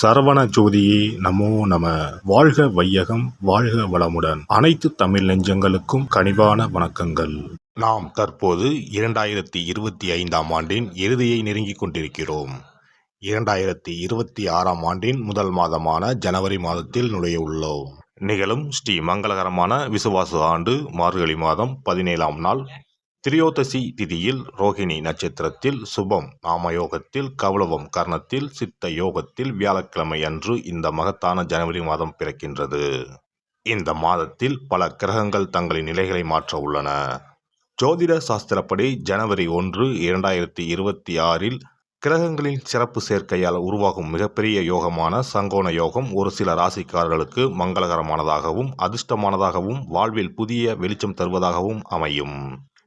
சரவண ஜோதியே நமோ நம. வாழ்க வையகம், வாழ்க வளமுடன். அனைத்து தமிழ் நெஞ்சங்களுக்கும் கனிவான வணக்கங்கள். நாம் தற்போது 2025ஆம் ஆண்டின் இறுதியை நெருங்கிக் கொண்டிருக்கிறோம். 2026ஆம் ஆண்டின் முதல் மாதமான ஜனவரி மாதத்தில் நுழைய உள்ளோம். நிகழும் ஸ்ரீ மங்களகரமான விசுவாச ஆண்டு மார்கழி மாதம் 17ஆம் நாள் திரியோதசி திதியில் ரோகிணி நட்சத்திரத்தில் சுபம் நாமயோகத்தில் கௌளவம் கர்ணத்தில் சித்த யோகத்தில் வியாழக்கிழமை அன்று இந்த மகத்தான ஜனவரி மாதம் பிறக்கின்றது. இந்த மாதத்தில் பல கிரகங்கள் தங்களின் நிலைகளை மாற்ற உள்ளன. ஜோதிட சாஸ்திரப்படி ஜனவரி 1, 2026இல் கிரகங்களின் சிறப்பு சேர்க்கையால் உருவாகும் மிகப்பெரிய யோகமான சங்கோண யோகம் ஒரு சில ராசிக்காரர்களுக்கு மங்களகரமானதாகவும் அதிர்ஷ்டமானதாகவும் வாழ்வில் புதிய வெளிச்சம் தருவதாகவும் அமையும்.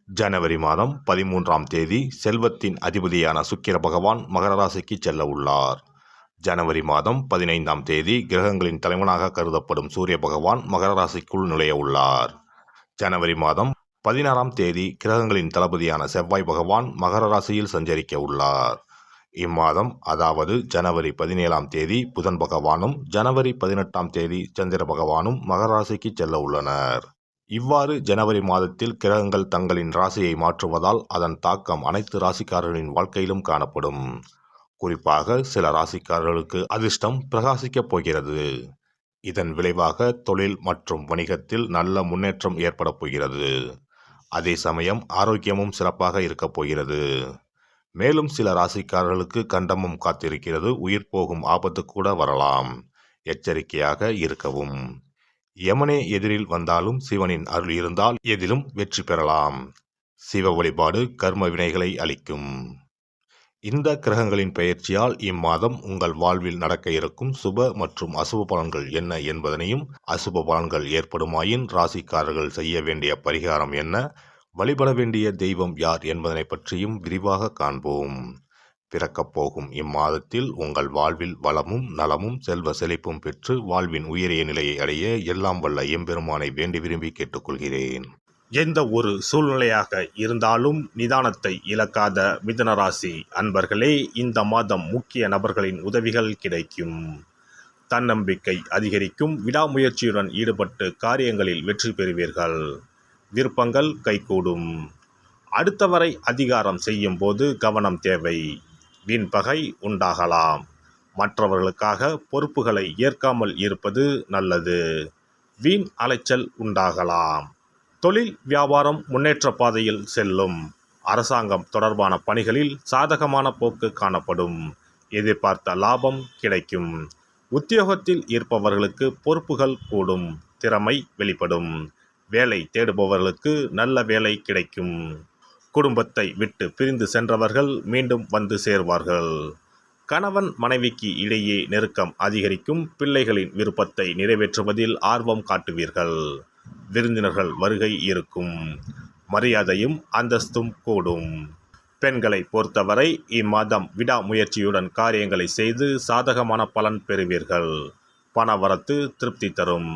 ஜனவரி மாதம் 13ஆம் தேதி செல்வத்தின் அதிபதியான சுக்கிர பகவான் மகர ராசிக்கு செல்ல உள்ளார். ஜனவரி மாதம் 15ஆம் தேதி கிரகங்களின் தலைவனாக கருதப்படும் சூரிய பகவான் மகர ராசிக்குள் நுழைய உள்ளார். ஜனவரி மாதம் 16ஆம் தேதி கிரகங்களின் தளபதியான செவ்வாய் பகவான் மகர ராசியில் சஞ்சரிக்க உள்ளார். இம்மாதம் அதாவது ஜனவரி 17ஆம் தேதி புதன் பகவானும் ஜனவரி 18ஆம் தேதி சந்திர பகவானும் மகர ராசிக்கு செல்ல உள்ளனர். இவ்வாறு ஜனவரி மாதத்தில் கிரகங்கள் தங்களின் ராசியை மாற்றுவதால் அதன் தாக்கம் அனைத்து ராசிக்காரர்களின் வாழ்க்கையிலும் காணப்படும். குறிப்பாக சில ராசிக்காரர்களுக்கு அதிர்ஷ்டம் பிரகாசிக்கப் போகிறது. இதன் விளைவாக தொழில் மற்றும் வணிகத்தில் நல்ல முன்னேற்றம் ஏற்பட போகிறது. அதே சமயம் ஆரோக்கியமும் சிறப்பாக இருக்கப் போகிறது. மேலும் சில ராசிக்காரர்களுக்கு கண்டமும் காத்திருக்கிறது. உயிர் போகும் ஆபத்து கூட வரலாம். எச்சரிக்கையாக இருக்கவும். யமனே எதிரில் வந்தாலும் சிவனின் அருள் இருந்தால் எதிலும் வெற்றி பெறலாம். சிவ வழிபாடு கர்ம வினைகளை அளிக்கும். இந்த கிரகங்களின் பெயர்ச்சியால் இம்மாதம் உங்கள் வாழ்வில் நடக்க இருக்கும் சுப மற்றும் அசுப பலன்கள் என்ன என்பதனையும், அசுப பலன்கள் ஏற்படுமாயின் ராசிக்காரர்கள் செய்ய வேண்டிய பரிகாரம் என்ன, வழிபட வேண்டிய தெய்வம் யார் என்பதனை பற்றியும் விரிவாக காண்போம். பிறக்கப் போகும் இம்மாதத்தில் உங்கள் வாழ்வில் வளமும் நலமும் செல்வ செழிப்பும் பெற்று வாழ்வின் உயரிய நிலையை அடைய எல்லாம் வல்ல எம்பெருமானை வேண்டி விரும்பி கேட்டுக்கொள்கிறேன். எந்த ஒரு சூழ்நிலையாக இருந்தாலும் நிதானத்தை இழக்காத மிதுனராசி அன்பர்களே, இந்த மாதம் முக்கிய நபர்களின் உதவிகள் கிடைக்கும். தன்னம்பிக்கை அதிகரிக்கும். விடாமுயற்சியுடன் ஈடுபட்டு காரியங்களில் வெற்றி பெறுவீர்கள். விருப்பங்கள் கைகூடும். அடுத்தவரை அதிகாரம் செய்யும் போது கவனம் தேவை. வீண் பகை உண்டாகலாம். மற்றவர்களுக்காக பொறுப்புகளை ஏற்காமல் இருப்பது நல்லது. வீண் அலைச்சல் உண்டாகலாம். தொழில் வியாபாரம் முன்னேற்ற பாதையில் செல்லும். அரசாங்கம் தொடர்பான பணிகளில் சாதகமான போக்கு காணப்படும். எதிர்பார்த்த லாபம் கிடைக்கும். உத்தியோகத்தில் இருப்பவர்களுக்கு பொறுப்புகள் கூடும். திறமை வெளிப்படும். வேலை தேடுபவர்களுக்கு நல்ல வேலை கிடைக்கும். குடும்பத்தை விட்டு பிரிந்து சென்றவர்கள் மீண்டும் வந்து சேர்வார்கள். கணவன் மனைவிக்கு இடையே நெருக்கம் அதிகரிக்கும். பிள்ளைகளின் விருப்பத்தை நிறைவேற்றுவதில் ஆர்வம் காட்டுவீர்கள். விருந்தினர்கள் வருகை இருக்கும். மரியாதையும் அந்தஸ்தும் கூடும். பெண்களை பொறுத்தவரை இம்மாதம் விடாமுயற்சியுடன் காரியங்களை செய்து சாதகமான பலன் பெறுவீர்கள். பணவரத்து திருப்தி தரும்.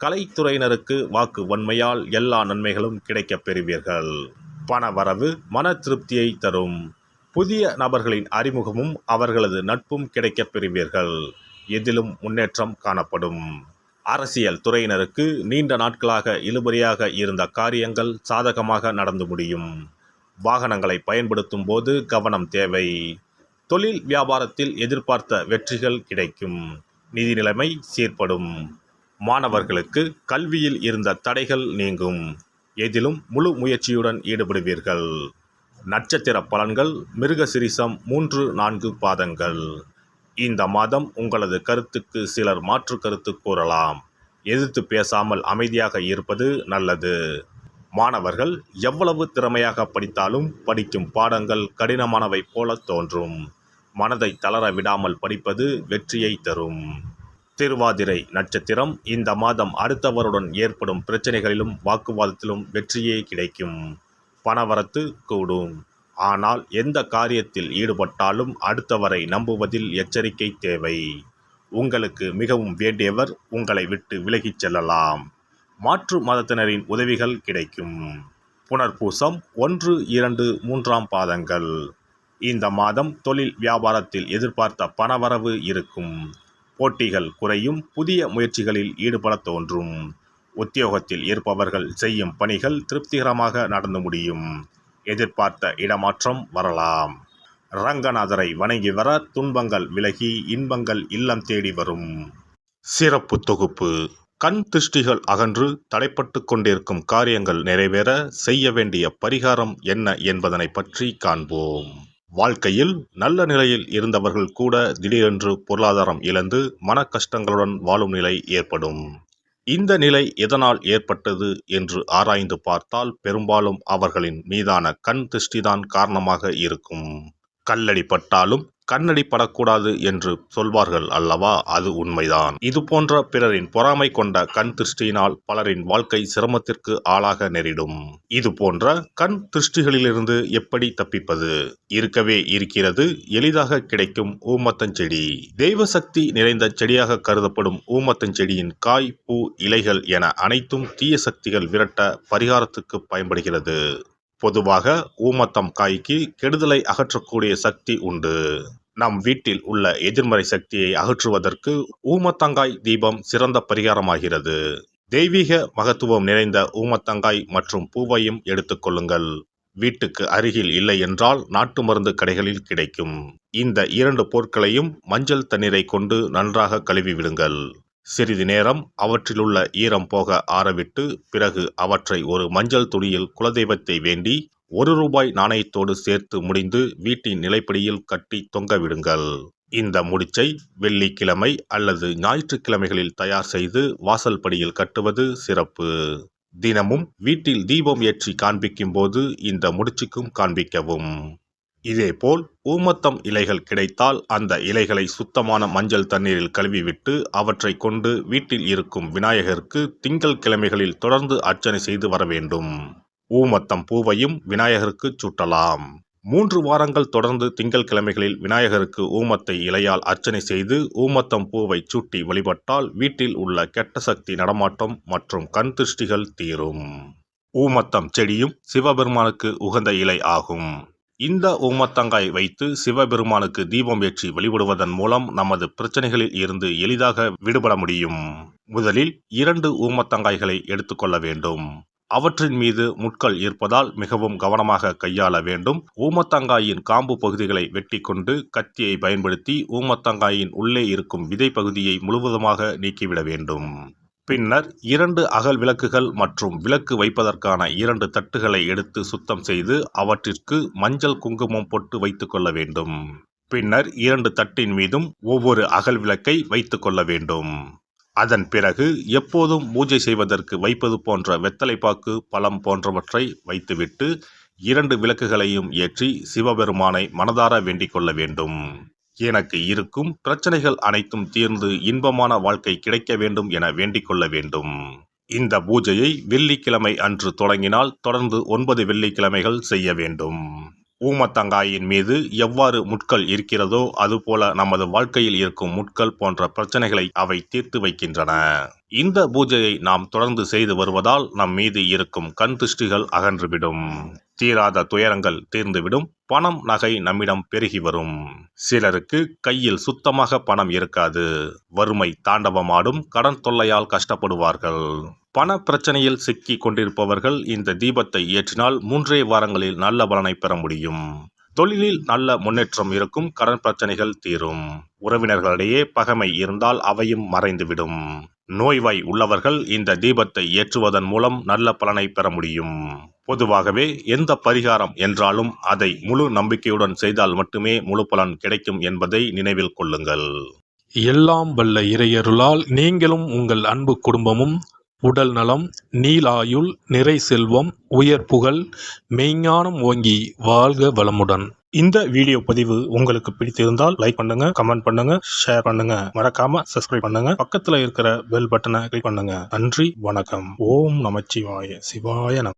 கலைத்துறையினருக்கு வாக்கு வன்மையால் எல்லா நன்மைகளும் கிடைக்கப் பெறுவீர்கள். பணவரவு மன திருப்தியை தரும். புதிய நபர்களின் அறிமுகமும் அவர்களது நட்பும் கிடைக்கப் பெறுவீர்கள். எதிலும் முன்னேற்றம் காணப்படும். அரசியல் துறையினருக்கு நீண்ட நாட்களாக இழுபறியாக இருந்த காரியங்கள் சாதகமாக நடந்து முடியும். வாகனங்களை பயன்படுத்தும் போது கவனம் தேவை. தொழில் வியாபாரத்தில் எதிர்பார்த்த வெற்றிகள் கிடைக்கும். நிதி நிலைமை சீர்படும். மாணவர்களுக்கு கல்வியில் இருந்த தடைகள் நீங்கும். எதிலும் முழு முயற்சியுடன் ஈடுபடுவீர்கள். நட்சத்திர பலன்கள் மிருகசிரிசம் 3, 4 பாதங்கள். இந்த மாதம் உங்களது கருத்துக்கு சிலர் மாற்று கருத்து கூறலாம். எதிர்த்து பேசாமல் அமைதியாக இருப்பது நல்லது. மாணவர்கள் எவ்வளவு திறமையாக படித்தாலும் படிக்கும் பாடங்கள் கடினமானவை போல தோன்றும். மனதை தளர விடாமல் படிப்பது வெற்றியை தரும். திருவாதிரை நட்சத்திரம். இந்த மாதம் அடுத்தவருடன் ஏற்படும் பிரச்சனைகளிலும் வாக்குவாதத்திலும் வெற்றியே கிடைக்கும். பணவரத்து கூடும். ஆனால் எந்த காரியத்தில் ஈடுபட்டாலும் அடுத்தவரை நம்புவதில் எச்சரிக்கை தேவை. உங்களுக்கு மிகவும் வேண்டியவர் உங்களை விட்டு விலகிச் செல்லலாம். மாற்று மதத்தினரின் உதவிகள் கிடைக்கும். புனர்பூசம் 1, 2, 3ஆம் பாதங்கள். இந்த மாதம் தொழில் வியாபாரத்தில் எதிர்பார்த்த பணவரவு இருக்கும். போட்டிகள் குறையும், புதிய முயற்சிகளில் ஈடுபட தோன்றும். உத்தியோகத்தில் இருப்பவர்கள் செய்யும் பணிகள் திருப்திகரமாக நடந்து முடியும். எதிர்பார்த்த இடமாற்றம் வரலாம். ரங்கநாதரை வணங்கி வர துன்பங்கள் விலகி இன்பங்கள் இல்லம் தேடி வரும். சிறப்பு தொகுப்பு. கண் திருஷ்டிகள் அகன்று தடைப்பட்டு கொண்டிருக்கும் காரியங்கள் நிறைவேற செய்ய வேண்டிய பரிகாரம் என்ன என்பதனை பற்றி காண்போம். வாழ்க்கையில் நல்ல நிலையில் இருந்தவர்கள் கூட திடீரென்று பொருளாதாரம் இழந்து மன கஷ்டங்களுடன் வாழும் நிலை ஏற்படும். இந்த நிலை எதனால் ஏற்பட்டது என்று ஆராய்ந்து பார்த்தால் பெரும்பாலும் அவர்களின் மீதான கண் திருஷ்டிதான் காரணமாக இருக்கும். கல்லடி பட்டாலும் கண்ணடி படக்கூடாது என்று சொல்வார்கள் அல்லவா, அது உண்மைதான். இது போன்ற பிறரின் பொறாமை கொண்ட கண் திருஷ்டியினால் பலரின் வாழ்க்கை சிரமத்திற்கு ஆளாக நேரிடும். இது போன்ற கண் திருஷ்டிகளிலிருந்து எப்படி தப்பிப்பது? இருக்கவே இருக்கிறது எளிதாக கிடைக்கும் ஊமத்தஞ்செடி. தெய்வ சக்தி நிறைந்த செடியாக கருதப்படும் ஊமத்தஞ்செடியின் காய், பூ, இலைகள் என அனைத்தும் தீய சக்திகள் விரட்ட பரிகாரத்துக்கு பயன்படுகிறது. பொதுவாக ஊமத்தம் காய்க்கு கெடுதலை அகற்றக்கூடிய சக்தி உண்டு. நம் வீட்டில் உள்ள எதிர்மறை சக்தியை அகற்றுவதற்கு ஊமத்தங்காய் தீபம் சிறந்த பரிகாரமாகிறது. தெய்வீக மகத்துவம் நிறைந்த ஊமத்தங்காய் மற்றும் பூவையும் எடுத்துக்கொள்ளுங்கள். வீட்டுக்கு அருகில் இல்லை என்றால் நாட்டு மருந்து கடைகளில் கிடைக்கும். இந்த 2 பொருட்களையும் மஞ்சள் தண்ணீரை கொண்டு நன்றாக கழுவி விடுங்கள். சிறிது நேரம் அவற்றிலுள்ள ஈரம் போக ஆறவிட்டு பிறகு அவற்றை ஒரு மஞ்சள் துணியில் குலதெய்வத்தை வேண்டி ₹1 நாணயத்தோடு சேர்த்து முடிந்து வீட்டின் நிலைப்படியில் கட்டி தொங்க விடுங்கள். இந்த முடிச்சை வெள்ளிக்கிழமை அல்லது ஞாயிற்றுக்கிழமைகளில் தயார் செய்து வாசல் படியில் கட்டுவது சிறப்பு. தினமும் வீட்டில் தீபம் ஏற்றி காண்பிக்கும் போது இந்த முடிச்சுக்கும் காண்பிக்கவும். இதேபோல் ஊமத்தம் இலைகள் கிடைத்தால் அந்த இலைகளை சுத்தமான மஞ்சள் தண்ணீரில் கழுவிவிட்டு அவற்றை கொண்டு வீட்டில் இருக்கும் விநாயகருக்கு திங்கள் கிழமைகளில் தொடர்ந்து அர்ச்சனை செய்து வர வேண்டும். ஊமத்தம் பூவையும் விநாயகருக்கு சூட்டலாம். 3 வாரங்கள் தொடர்ந்து திங்கள் கிழமைகளில் விநாயகருக்கு ஊமத்தை இலையால் அர்ச்சனை செய்து ஊமத்தம் பூவை சூட்டி வழிபட்டால் வீட்டில் உள்ள கெட்ட சக்தி நடமாட்டம் மற்றும் கண் திருஷ்டிகள் தீரும். ஊமத்தம் செடியும் சிவபெருமானுக்கு உகந்த இலை ஆகும். இந்த ஊமத்தங்காய் வைத்து சிவபெருமானுக்கு தீபம் ஏற்றி வழிபடுவதன் மூலம் நமது பிரச்சனைகளில் இருந்து எளிதாக விடுபட முடியும். முதலில் 2 ஊமத்தங்காய்களை எடுத்துக்கொள்ள வேண்டும். அவற்றின் மீது முட்கள் இருப்பதால் மிகவும் கவனமாக கையாள வேண்டும். ஊமத்தங்காயின் காம்பு பகுதிகளை வெட்டி கொண்டு கத்தியை பயன்படுத்தி ஊமத்தங்காயின் உள்ளே இருக்கும் விதை பகுதியை முழுவதுமாக நீக்கிவிட வேண்டும். பின்னர் 2 அகல் விளக்குகள் மற்றும் விளக்கு வைப்பதற்கான 2 தட்டுகளை எடுத்து சுத்தம் செய்து அவற்றிற்கு மஞ்சள் குங்குமம் போட்டு வைத்துக் கொள்ள வேண்டும். பின்னர் 2 தட்டின் மீதும் ஒவ்வொரு அகல் விளக்கை வைத்துக் கொள்ள வேண்டும். அதன் பிறகு எப்போதும் பூஜை செய்வதற்கு வைப்பது போன்ற வெத்தலைப்பாக்கு, பழம் போன்றவற்றை வைத்துவிட்டு 2 விளக்குகளையும் ஏற்றி சிவபெருமானை மனதார வேண்டிக் கொள்ள வேண்டும். எனக்கு இருக்கும் பிரச்சனைகள் அனைத்தும் தீர்ந்து இன்பமான வாழ்க்கை கிடைக்க வேண்டும் என வேண்டிக் கொள்ள வேண்டும். இந்த பூஜையை வெள்ளிக்கிழமை அன்று தொடங்கினால் தொடர்ந்து 9 வெள்ளிக்கிழமைகள் செய்ய வேண்டும். ஊமத்தங்காயின் மீது எவ்வாறு முட்கள் இருக்கிறதோ அதுபோல நமது வாழ்க்கையில் இருக்கும் முட்கள் போன்ற பிரச்சனைகளை அவை தீர்த்து வைக்கின்றன. இந்த பூஜையை நாம் தொடர்ந்து செய்து வருவதால் நம் மீது இருக்கும் கண் திருஷ்டிகள் அகன்றுவிடும். தீராத துயரங்கள் தீர்ந்துவிடும். பணம், நகை நம்மிடம் பெருகி வரும். சிலருக்கு கையில் சுத்தமாக பணம் இருக்காது. வறுமை தாண்டவமாடும். கடன் தொல்லையால் கஷ்டப்படுவார்கள். பண பிரச்சனையில் சிக்கி கொண்டிருப்பவர்கள் இந்த தீபத்தை ஏற்றினால் 3 வாரங்களில் நல்ல பலனை பெற முடியும். தொழிலில் நல்ல முன்னேற்றம் இருக்கும். கடன் பிரச்சனைகள் தீரும். உறவினர்களிடையே பகைமை இருந்தால் அவையும் மறைந்துவிடும். நோய்வாய் உள்ளவர்கள் இந்த தீபத்தை ஏற்றுவதன் மூலம் நல்ல பலனை பெற முடியும். பொதுவாகவே எந்த பரிகாரம் என்றாலும் அதை முழு நம்பிக்கையுடன் செய்தால் மட்டுமே முழு பலன் கிடைக்கும் என்பதை நினைவில் கொள்ளுங்கள். எல்லாம் வல்ல இறையருளால் நீங்களும் உங்கள் அன்பு குடும்பமும் உடல் நலம், நீலாயுள், நிறை செல்வம், உயர் புகழ், மெய்ஞானம் ஓங்கி வாழ்க வளமுடன். இந்த வீடியோ பதிவு உங்களுக்கு பிடித்திருந்தால் லைக் பண்ணுங்க, கமெண்ட் பண்ணுங்க, ஷேர் பண்ணுங்க. மறக்காம சப்ஸ்கிரைப் பண்ணுங்க. பக்கத்துல இருக்கிற பெல் பட்டனை கிளிக் பண்ணுங்க. நன்றி, வணக்கம். ஓம் நமச்சிவாய. சிவாய நம.